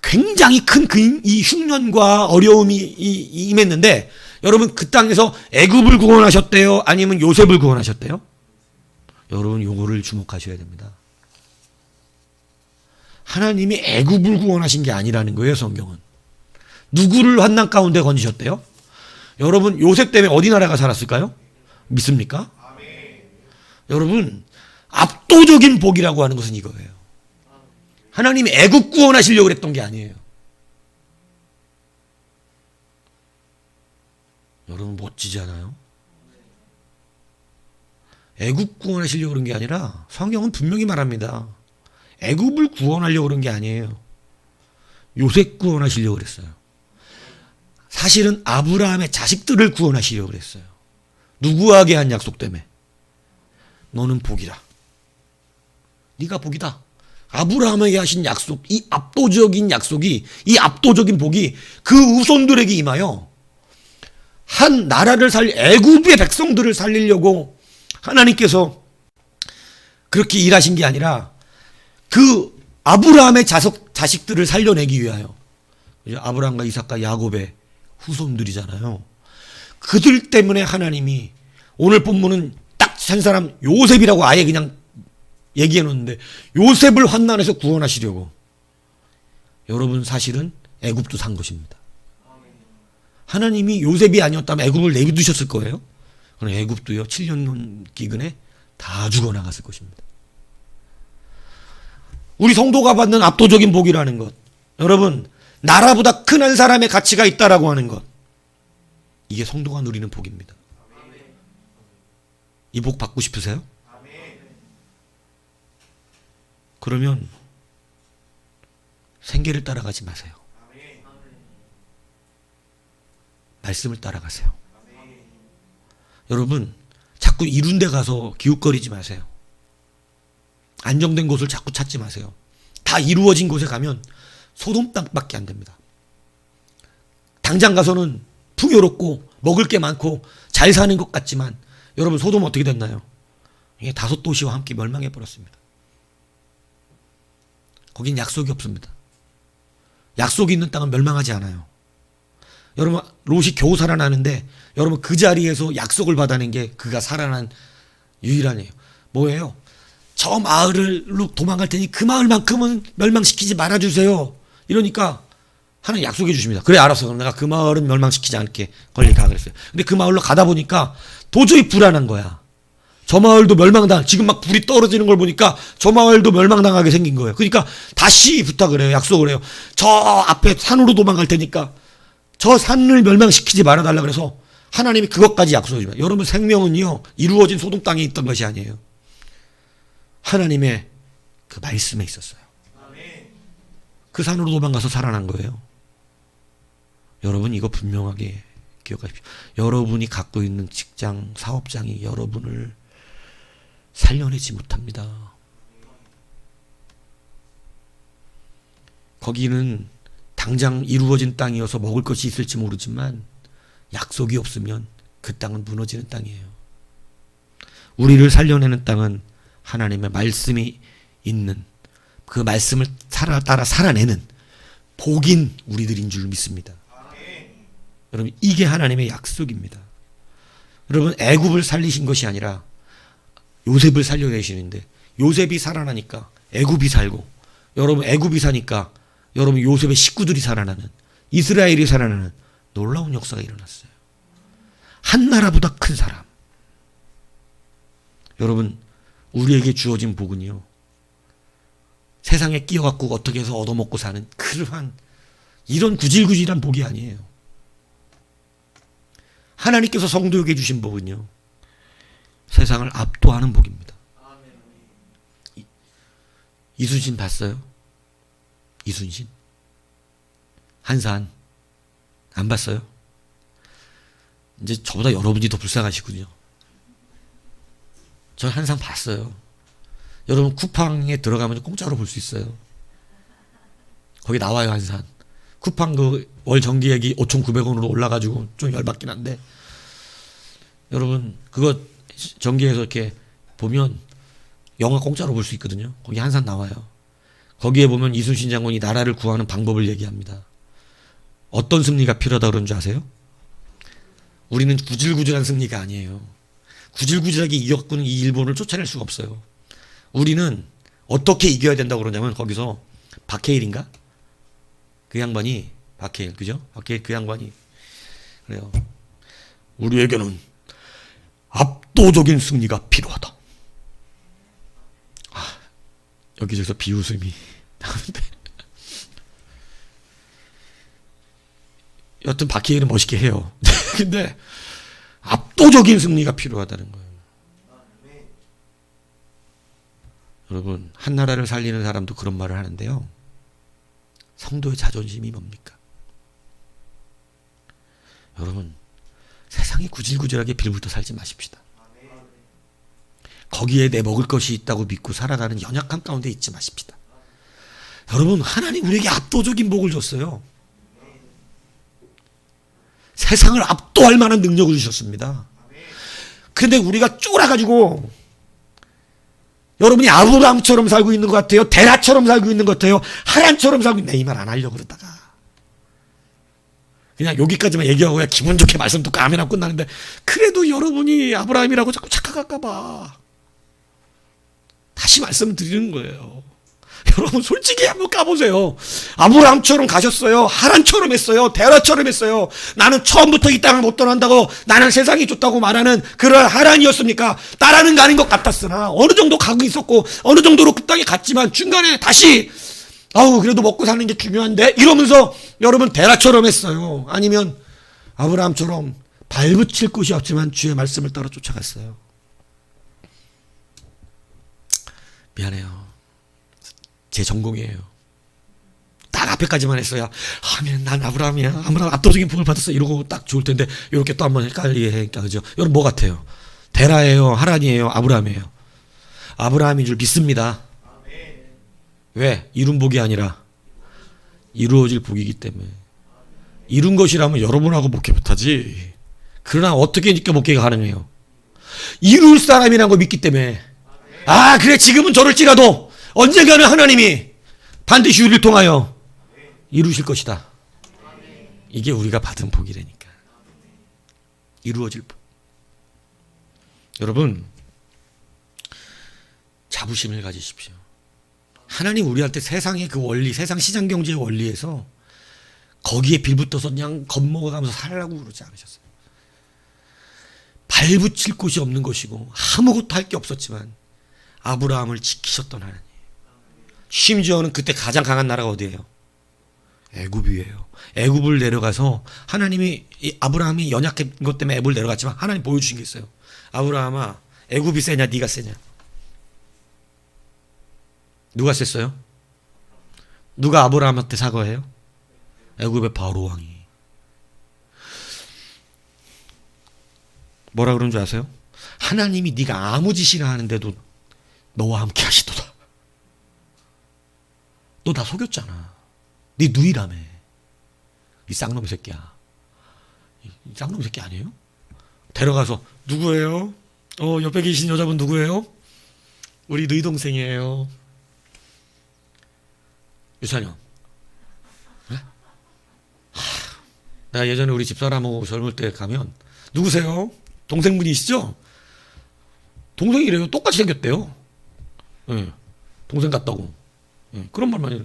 굉장히 큰 이 흉년과 어려움이 임했는데, 여러분, 그 땅에서 애굽을 구원하셨대요? 아니면 요셉을 구원하셨대요? 여러분, 요거를 주목하셔야 됩니다. 하나님이 애굽을 구원하신 게 아니라는 거예요, 성경은. 누구를 환난 가운데 건지셨대요? 여러분, 요셉 때문에 어디 나라가 살았을까요? 믿습니까? 여러분, 압도적인 복이라고 하는 것은 이거예요. 하나님이 애굽 구원하시려고 그랬던 게 아니에요. 여러분, 멋지지 않아요? 애굽 구원하시려고 그런 게 아니라 성경은 분명히 말합니다. 애굽을 구원하려고 그런 게 아니에요. 요셉 구원하시려고 그랬어요. 사실은 아브라함의 자식들을 구원하시려고 그랬어요. 누구에게 한 약속 때문에? 너는 복이다. 네가 복이다. 아브라함에게 하신 약속, 이 압도적인 약속이, 이 압도적인 복이 그 후손들에게 임하여 한 나라를 애굽의 백성들을 살리려고 하나님께서 그렇게 일하신 게 아니라 그 아브라함의 자식들을 살려내기 위하여. 아브라함과 이삭과 야곱의 후손들이잖아요. 그들 때문에 하나님이, 오늘 본문은 딱 한 사람 요셉이라고 아예 그냥 얘기해 놓는데, 요셉을 환난에서 구원하시려고 여러분, 사실은 애굽도 산 것입니다. 하나님이 요셉이 아니었다면 애굽을 내비두셨을 거예요. 그럼 애굽도요 7년 기근에 다 죽어나갔을 것입니다. 우리 성도가 받는 압도적인 복이라는 것, 여러분, 나라보다 큰 한 사람의 가치가 있다라고 하는 것, 이게 성도가 누리는 복입니다. 이 복 받고 싶으세요? 그러면 생계를 따라가지 마세요. 말씀을 따라가세요. 여러분, 자꾸 이룬 데 가서 기웃거리지 마세요. 안정된 곳을 자꾸 찾지 마세요. 다 이루어진 곳에 가면 소돔 땅밖에 안 됩니다. 당장 가서는 풍요롭고 먹을 게 많고 잘 사는 것 같지만, 여러분, 소돔 어떻게 됐나요? 이게 5도시와 함께 멸망해 버렸습니다. 거긴 약속이 없습니다. 약속이 있는 땅은 멸망하지 않아요. 여러분, 롯이 겨우 살아나는데 여러분 그 자리에서 약속을 받아낸 게 그가 살아난 유일한 이에요. 뭐예요? 저 마을로 도망갈 테니 그 마을만큼은 멸망시키지 말아주세요. 이러니까 하나님 약속해 주십니다. 그래, 알았어. 그럼 내가 그 마을은 멸망시키지 않게 걸리 가 그랬어요. 근데 그 마을로 가다 보니까 도저히 불안한 거야. 저 마을도 멸망당, 지금 막 불이 떨어지는 걸 보니까 저 마을도 멸망당하게 생긴 거예요. 그러니까 다시 부탁을 해요. 약속을 해요. 저 앞에 산으로 도망갈 테니까 저 산을 멸망시키지 말아달라 그래서 하나님이 그것까지 약속해 줍니다. 여러분, 생명은요, 이루어진 소돔 땅에 있던 것이 아니에요. 하나님의 그 말씀에 있었어요. 그 산으로 도망가서 살아난 거예요. 여러분, 이거 분명하게 기억하십시오. 여러분이 갖고 있는 직장, 사업장이 여러분을 살려내지 못합니다. 거기는 당장 이루어진 땅이어서 먹을 것이 있을지 모르지만 약속이 없으면 그 땅은 무너지는 땅이에요. 우리를 살려내는 땅은 하나님의 말씀이 있는, 그 말씀을 따라 살아내는 복인 우리들인 줄 믿습니다. 여러분, 이게 하나님의 약속입니다. 여러분, 애굽을 살리신 것이 아니라 요셉을 살려내시는데, 요셉이 살아나니까 애굽이 살고, 여러분 애굽이 사니까 여러분 요셉의 식구들이 살아나는, 이스라엘이 살아나는 놀라운 역사가 일어났어요. 한 나라보다 큰 사람. 여러분, 우리에게 주어진 복은요, 세상에 끼어갖고 어떻게 해서 얻어먹고 사는 그러한 이런 구질구질한 복이 아니에요. 하나님께서 성도에게 주신 복은요, 세상을 압도하는 복입니다. 이순신 봤어요? 이순신? 한산 안 봤어요? 이제 저보다 여러분이 더 불쌍하시군요. 저 한산 봤어요. 여러분, 쿠팡에 들어가면 공짜로 볼 수 있어요. 거기 나와요, 한산. 쿠팡 그 월 전기액이 5,900원으로 올라가지고 좀 열받긴 한데, 여러분 그거 전기에서 이렇게 보면 영화 공짜로 볼 수 있거든요. 거기 한산 나와요. 거기에 보면 이순신 장군이 나라를 구하는 방법을 얘기합니다. 어떤 승리가 필요하다 그런 줄 아세요? 우리는 구질구질한 승리가 아니에요. 구질구질하게 이겨갖고는 이 일본을 쫓아낼 수가 없어요. 우리는 어떻게 이겨야 된다고 그러냐면, 거기서 박해일인가? 그 양반이, 박해일, 그죠? 박해일 그 양반이 그래요. 우리에게는 압도적인 승리가 필요하다. 여기저기서 비웃음이 나오는데, 여튼 박해일은 멋있게 해요. 근데 압도적인 승리가 필요하다는 거예요. 여러분, 한 나라를 살리는 사람도 그런 말을 하는데요, 성도의 자존심이 뭡니까? 여러분, 세상에 구질구질하게 빌부터 살지 마십시다. 거기에 내 먹을 것이 있다고 믿고 살아가는 연약한 가운데 있지 마십시다. 여러분, 하나님 우리에게 압도적인 복을 줬어요. 세상을 압도할 만한 능력을 주셨습니다. 그런데 우리가 쫄아가지고, 여러분이 아브라함처럼 살고 있는 것 같아요? 데라처럼 살고 있는 것 같아요? 하란처럼 살고 있는, 내 이 말 안 하려고 그러다가 그냥 여기까지만 얘기하고 그냥 기분 좋게 말씀 듣고 아멘 하고 끝나는데, 그래도 여러분이 아브라함이라고 자꾸 착각할까봐 다시 말씀드리는 거예요. 여러분, 솔직히 한번 까보세요. 아브라함처럼 가셨어요? 하란처럼 했어요? 데라처럼 했어요? 나는 처음부터 이 땅을 못 떠난다고, 나는 세상이 좋다고 말하는 그런 하란이었습니까? 따라는 가는 것 같았으나 어느 정도 가고 있었고 어느 정도로 그 땅에 갔지만 중간에 다시 그래도 먹고 사는 게 중요한데 이러면서 여러분 데라처럼 했어요? 아니면 아브라함처럼 발붙일 곳이 없지만 주의 말씀을 따라 쫓아갔어요? 미안해요. 제 전공이에요. 딱 앞에까지만 했어야 아멘, 난 아브라함이야, 아브라함 압도적인 복을 받았어 이러고 딱 좋을 텐데, 이렇게 또 한번 헷갈리게 하니까, 그죠? 여러분, 뭐 같아요? 데라예요? 하란이에요? 아브라함이에요? 아브라함인 줄 믿습니다. 왜? 이룬 복이 아니라 이루어질 복이기 때문에. 이룬 것이라면 여러분하고 목회 못하지. 그러나 어떻게 니까 목회가 가능해요? 이룰 사람이라는 걸 믿기 때문에. 아, 그래, 지금은 저럴지라도 언젠가는 하나님이 반드시 우리를 통하여 이루실 것이다. 이게 우리가 받은 복이라니까. 이루어질 복. 여러분, 자부심을 가지십시오. 하나님 우리한테 세상의 그 원리, 세상 시장 경제의 원리에서 거기에 빌붙어서 그냥 겁먹어가면서 살라고 그러지 않으셨어요. 발붙일 곳이 없는 것이고 아무것도 할 게 없었지만 아브라함을 지키셨던 하나님. 심지어는 그때 가장 강한 나라가 어디예요? 애굽이에요. 애굽을 내려가서 하나님이 아브라함이 연약한 것 때문에 애굽을 내려갔지만 하나님 보여주신 게 있어요. 아브라함아, 애굽이 세냐 네가 세냐? 누가 셌어요? 누가 아브라함한테 사과해요? 애굽의 바로 왕이. 뭐라 그런 줄 아세요? 하나님이 네가 아무 짓이나 하는데도 너와 함께 하시도다. 너 다 속였잖아. 네 누이라며. 이 쌍놈 새끼야. 이 쌍놈 새끼 아니에요? 데려가서 누구예요? 옆에 계신 여자분 누구예요? 우리 누이 동생이에요. 유찬영. 네? 내가 예전에 우리 집사람하고 젊을 때 가면 누구세요? 동생분이시죠? 동생이래요. 똑같이 생겼대요. 네. 동생 같다고. 네. 그런 말만 해요.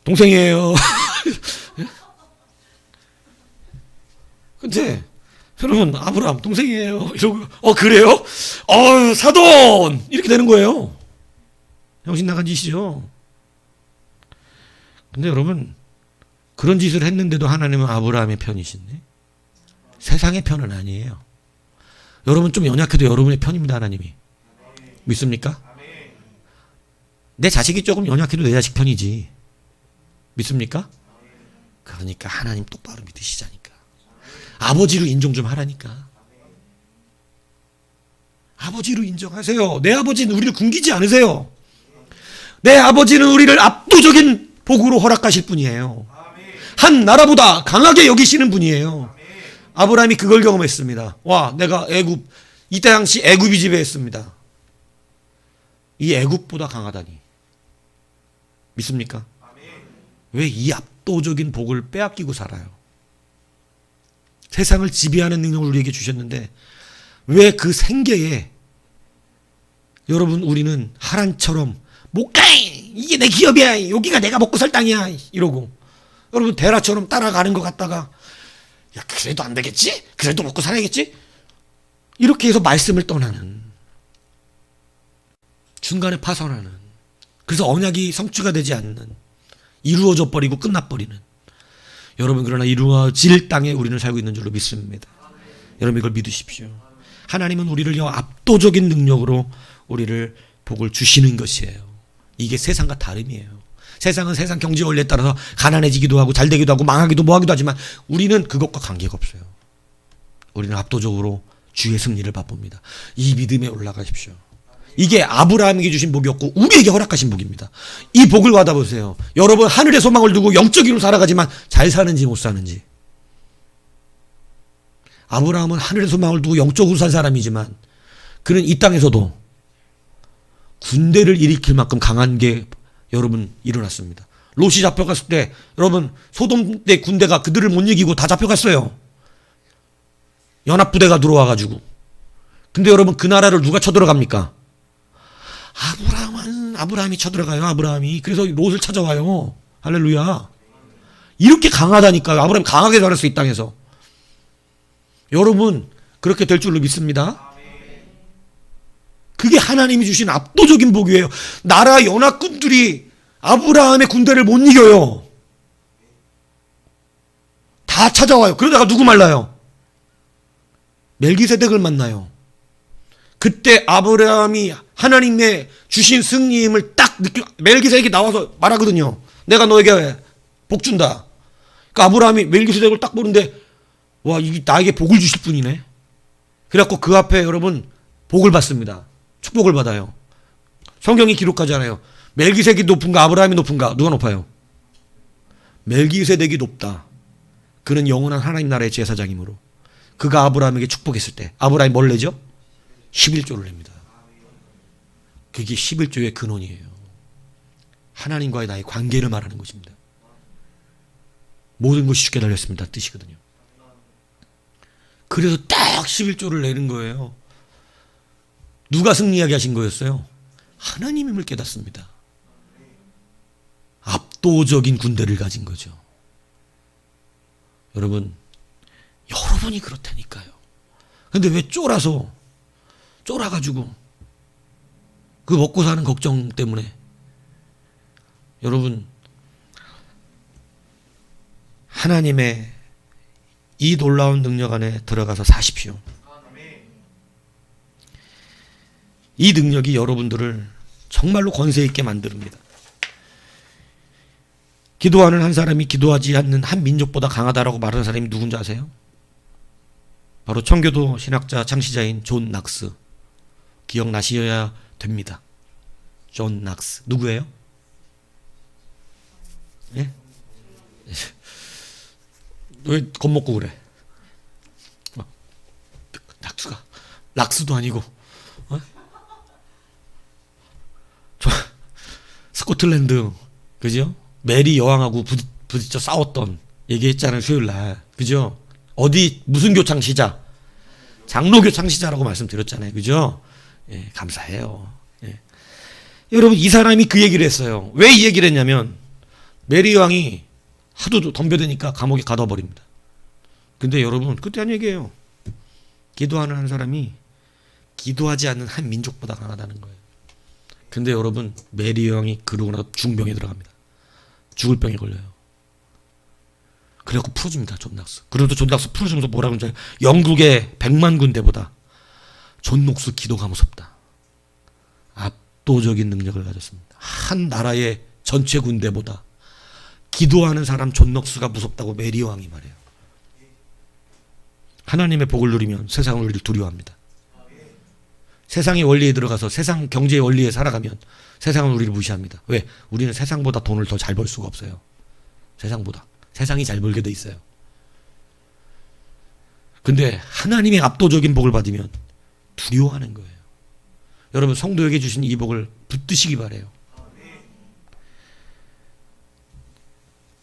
동생이에요. 네? 근데 여러분, 아브라함 동생이에요. 이러고 그래요? 사돈! 이렇게 되는 거예요. 정신 나간 짓이죠. 근데 여러분, 그런 짓을 했는데도 하나님은 아브라함의 편이신데 세상의 편은 아니에요. 여러분 좀 연약해도 여러분의 편입니다. 하나님이. 믿습니까? 내 자식이 조금 연약해도 내 자식 편이지. 믿습니까? 그러니까 하나님 똑바로 믿으시자니까. 아버지로 인정 좀 하라니까. 아버지로 인정하세요. 내 아버지는 우리를 굶기지 않으세요. 내 아버지는 우리를 압도적인 복으로 허락하실 분이에요. 한 나라보다 강하게 여기시는 분이에요. 아브라함이 그걸 경험했습니다. 와, 내가 애굽, 이때 당시 애굽이 지배했습니다. 이 애굽보다 강하다니. 믿습니까? 왜 이 압도적인 복을 빼앗기고 살아요? 세상을 지배하는 능력을 우리에게 주셨는데 왜 그 생계에 여러분 우리는 하란처럼 못 가! 이게 내 기업이야! 여기가 내가 먹고 살 땅이야! 이러고 여러분 데라처럼 따라가는 것 같다가 야, 그래도 안 되겠지? 그래도 먹고 살아야겠지? 이렇게 해서 말씀을 떠나는, 중간에 파선하는, 그래서 언약이 성취가 되지 않는, 이루어져 버리고 끝나버리는. 여러분, 그러나 이루어질 땅에 우리는 살고 있는 줄로 믿습니다. 여러분 이걸 믿으십시오. 하나님은 우리를 압도적인 능력으로 우리를 복을 주시는 것이에요. 이게 세상과 다름이에요. 세상은 세상 경제 원리에 따라서 가난해지기도 하고 잘되기도 하고 망하기도 뭐하기도 하지만 우리는 그것과 관계가 없어요. 우리는 압도적으로 주의 승리를 맛봅니다. 이 믿음에 올라가십시오. 이게 아브라함에게 주신 복이었고 우리에게 허락하신 복입니다. 이 복을 받아보세요. 여러분 하늘의 소망을 두고 영적으로 살아가지만 잘 사는지 못 사는지. 아브라함은 하늘의 소망을 두고 영적으로 산 사람이지만 그는 이 땅에서도 군대를 일으킬 만큼 강한 게 여러분 일어났습니다. 롯이 잡혀갔을 때 여러분 소돔 때 군대가 그들을 못 이기고 다 잡혀갔어요. 연합부대가 들어와가지고. 근데 여러분 그 나라를 누가 쳐들어갑니까? 아브라함이 쳐들어가요. 아브라함이. 그래서 롯을 찾아와요. 할렐루야. 이렇게 강하다니까. 아브라함이 강하게 자랐어 이 땅에서. 여러분 그렇게 될 줄로 믿습니다. 그게 하나님이 주신 압도적인 복이에요. 나라 연합군들이 아브라함의 군대를 못 이겨요. 다 찾아와요. 그러다가 누구 만나요? 멜기세덱을 만나요. 그때 아브라함이 하나님의 주신 승리임을 딱 멜기세덱이 나와서 말하거든요. 내가 너에게 복 준다. 그러니까 아브라함이 멜기세덱을 딱 보는데 와, 이게 나에게 복을 주실 분이네. 그래갖고 그 앞에 여러분 복을 받습니다. 축복을 받아요. 성경이 기록하잖아요. 멜기세덱이 높은가 아브라함이 높은가? 누가 높아요? 멜기세덱이 높다. 그는 영원한 하나님 나라의 제사장이므로 그가 아브라함에게 축복했을 때 아브라함이 뭘 내죠? 11조를 냅니다. 그게 11조의 근원이에요. 하나님과의 나의 관계를 말하는 것입니다. 모든 것이 주께 달렸습니다 뜻이거든요. 그래서 딱 11조를 내는 거예요. 누가 승리하게 하신 거였어요? 하나님임을 깨닫습니다. 압도적인 군대를 가진 거죠. 여러분이 그렇다니까요. 근데 왜 쫄아가지고 그 먹고 사는 걱정 때문에 여러분 하나님의 이 놀라운 능력 안에 들어가서 사십시오. 이 능력이 여러분들을 정말로 권세 있게 만듭니다. 기도하는 한 사람이 기도하지 않는 한 민족보다 강하다라고 말하는 사람이 누군지 아세요? 바로 청교도 신학자 창시자인 존 낙스. 기억나셔야 됩니다. 존 낙스. 누구예요? 예? 왜 겁먹고 그래? 락스도 아니고 스코틀랜드 그죠? 메리 여왕하고 부딪혀 싸웠던 얘기했잖아요 수요일날 그죠? 어디 무슨 교창 시자? 장로교 창시자라고 말씀드렸잖아요 그죠? 예, 감사해요. 예. 여러분 이 사람이 그 얘기를 했어요. 왜 이 얘기를 했냐면 메리 여왕이 하도 덤벼대니까 감옥에 가둬버립니다. 근데 여러분 그때 한 얘기예요. 기도하는 한 사람이 기도하지 않는 한 민족보다 강하다는 거예요. 근데 여러분 메리 여왕이 그러고 나서 중병에 들어갑니다. 죽을 병에 걸려요. 그래갖고 풀어줍니다. 존 낙스. 그래도 존 낙스 풀어주면서 뭐라고 하는지 영국의 100만 군대보다 존 녹스 기도가 무섭다. 압도적인 능력을 가졌습니다. 한 나라의 전체 군대보다 기도하는 사람 존 녹스가 무섭다고 메리 여왕이 말해요. 하나님의 복을 누리면 세상은 우리를 두려워합니다. 세상의 원리에 들어가서 세상 경제의 원리에 살아가면 세상은 우리를 무시합니다. 왜? 우리는 세상보다 돈을 더 잘 벌 수가 없어요. 세상보다. 세상이 잘 벌게 돼 있어요. 근데 하나님의 압도적인 복을 받으면 두려워하는 거예요. 여러분 성도에게 주신 이 복을 붙드시기 바라요.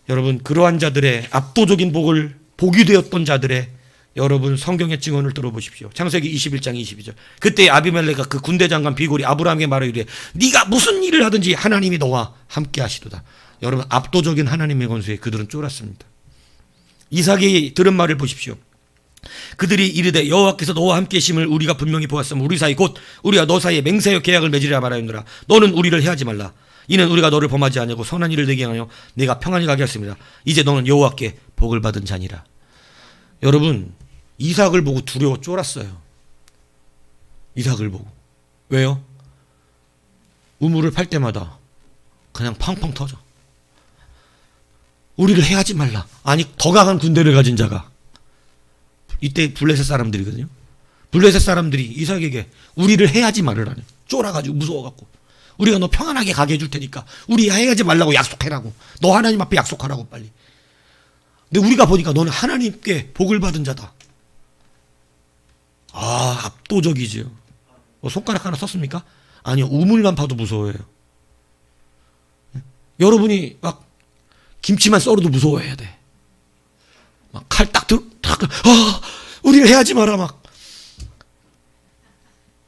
여러분 그러한 자들의 압도적인 복을 복이 되었던 자들의 여러분 성경의 증언을 들어보십시오. 창세기 21장 22절. 그때 아비멜렉가 그 군대 장관 비골이 아브라함에게 말하여 이르되 네가 무슨 일을 하든지 하나님이 너와 함께 하시도다. 여러분 압도적인 하나님의 권세에 그들은 쫄았습니다. 이삭이 들은 말을 보십시오. 그들이 이르되 여호와께서 너와 함께 계심을 우리가 분명히 보았으면 우리 사이 곧 우리와 너 사이에 맹세하여 계약을 맺으리라 말하였노라. 너는 우리를 해하지 말라. 이는 우리가 너를 범하지 아니하고 선한 일을 되게 하여 네가 평안히 가게 하였습니다. 이제 너는 여호와께 복을 받은 자니라. 여러분 이삭을 보고 두려워 쫄았어요. 이삭을 보고. 왜요? 우물을 팔 때마다 그냥 팡팡 터져. 우리를 해하지 말라. 아니 더 강한 군대를 가진 자가 이때 블레셋 사람들이거든요. 블레셋 사람들이 이삭에게 우리를 해하지 말으라니. 쫄아가지고 무서워갖고 우리가 너 평안하게 가게 해줄 테니까 우리 해하지 말라고 약속해라고. 너 하나님 앞에 약속하라고 빨리. 근데 우리가 보니까 너는 하나님께 복을 받은 자다. 아 압도적이죠. 손가락 하나 썼습니까? 아니요. 우물만 봐도 무서워해요. 여러분이 막 김치만 썰어도 무서워해야 돼. 막 칼 딱 우리를 해하지 마라 막.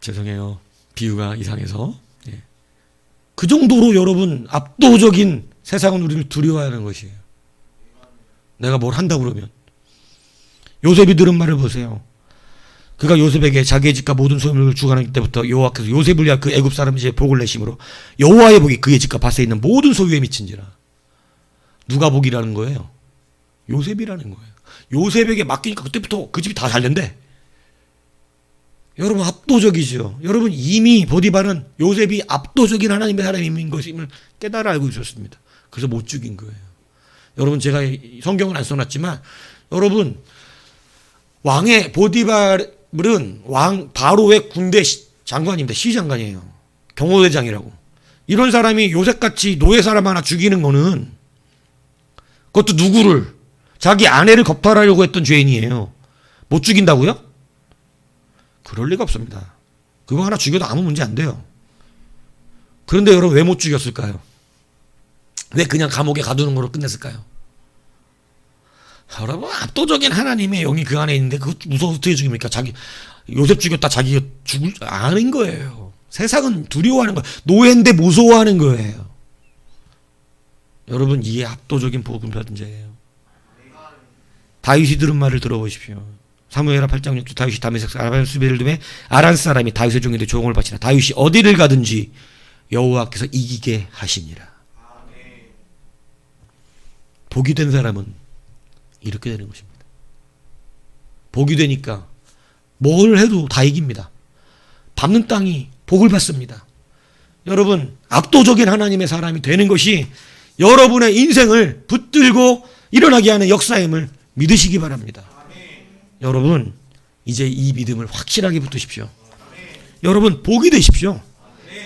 죄송해요. 비유가 이상해서. 예. 그 정도로 여러분 압도적인 세상은 우리를 두려워하는 것이에요. 내가 뭘 한다 그러면. 요셉이 들은 말을 보세요. 그가 요셉에게 자기의 집과 모든 소유물을 주관할 때부터 여호와께서 요셉을 위하여 그 애굽 사람 이제 복을 내심으로 여호와의 복이 그의 집과 밭에 있는 모든 소유에 미친지라. 누가 복이라는 거예요? 요셉이라는 거예요. 요셉에게 맡기니까 그때부터 그 집이 다 잘 된대. 여러분 압도적이죠. 여러분 이미 보디발은 요셉이 압도적인 하나님의 사람인 것임을 깨달아 알고 있었습니다. 그래서 못 죽인 거예요. 여러분 제가 성경은 안 써놨지만 여러분 왕의 보디발은 왕 바로의 군대 장관입니다. 시장관이에요. 경호대장이라고. 이런 사람이 요셉같이 노예 사람 하나 죽이는 거는 그것도 누구를 자기 아내를 겁탈하려고 했던 죄인이에요. 못 죽인다고요? 그럴 리가 없습니다. 그거 하나 죽여도 아무 문제 안 돼요. 그런데 여러분 왜 못 죽였을까요? 왜 그냥 감옥에 가두는 거로 끝냈을까요? 여러분 압도적인 하나님의 영이 그 안에 있는데 그거 무서워서 어떻게 죽입니까? 요셉 죽였다 자기가 죽을 아는 거예요. 세상은 두려워하는 거예요. 노예인데 무서워하는 거예요. 여러분 이게 압도적인 복음 받은 자예요. 다윗이 들은 말을 들어보십시오. 사무엘하 8장 6절 다윗이 다메섹 아람 수비를 둠에 아란 사람이 다윗의 종인데 조공을 바치나 다윗이 어디를 가든지 여호와께서 이기게 하시니라. 복이 된 사람은 이렇게 되는 것입니다. 복이 되니까 뭘 해도 다 이깁니다. 밟는 땅이 복을 받습니다. 여러분 압도적인 하나님의 사람이 되는 것이 여러분의 인생을 붙들고 일어나게 하는 역사임을 믿으시기 바랍니다. 여러분 이제 이 믿음을 확실하게 붙드십시오. 여러분 복이 되십시오.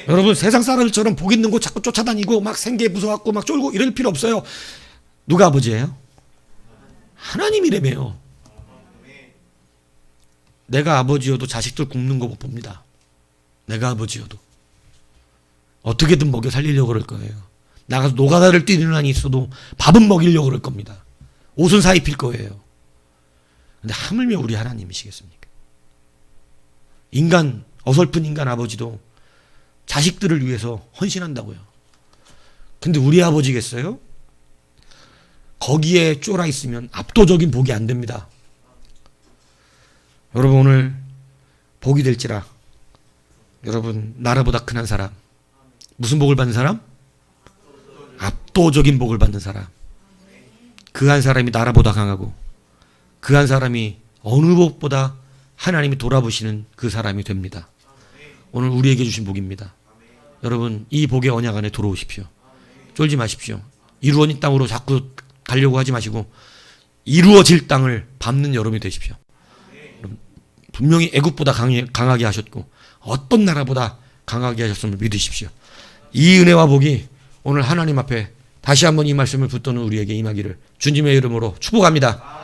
여러분 세상 사람들처럼 복 있는 곳 자꾸 쫓아다니고 막 생계 무서워갖고 막 쫄고 이럴 필요 없어요. 누가 아버지예요? 하나님이라며요. 내가 아버지여도 자식들 굶는 거 못 봅니다. 내가 아버지여도 어떻게든 먹여 살리려고 그럴 거예요. 나가서 노가다를 뛰는 한이 있어도 밥은 먹이려고 그럴 겁니다. 옷은 사 입힐 거예요. 근데 하물며 우리 하나님이시겠습니까? 어설픈 인간 아버지도 자식들을 위해서 헌신한다고요. 근데 우리 아버지겠어요? 거기에 쫄아 있으면 압도적인 복이 안 됩니다. 여러분 오늘 복이 될지라. 여러분 나라보다 큰 한 사람. 무슨 복을 받는 사람? 압도적인 복을 받는 사람. 그 한 사람이 나라보다 강하고 그 한 사람이 어느 복보다 하나님이 돌아보시는 그 사람이 됩니다. 오늘 우리에게 주신 복입니다. 여러분 이 복의 언약 안에 들어오십시오. 쫄지 마십시오. 이루어진 땅으로 자꾸 가려고 하지 마시고 이루어질 땅을 밟는 여러분이 되십시오. 분명히 애국보다 강하게 하셨고 어떤 나라보다 강하게 하셨음을 믿으십시오. 이 은혜와 복이 오늘 하나님 앞에 다시 한번 이 말씀을 붙드는 우리에게 임하기를 주님의 이름으로 축복합니다.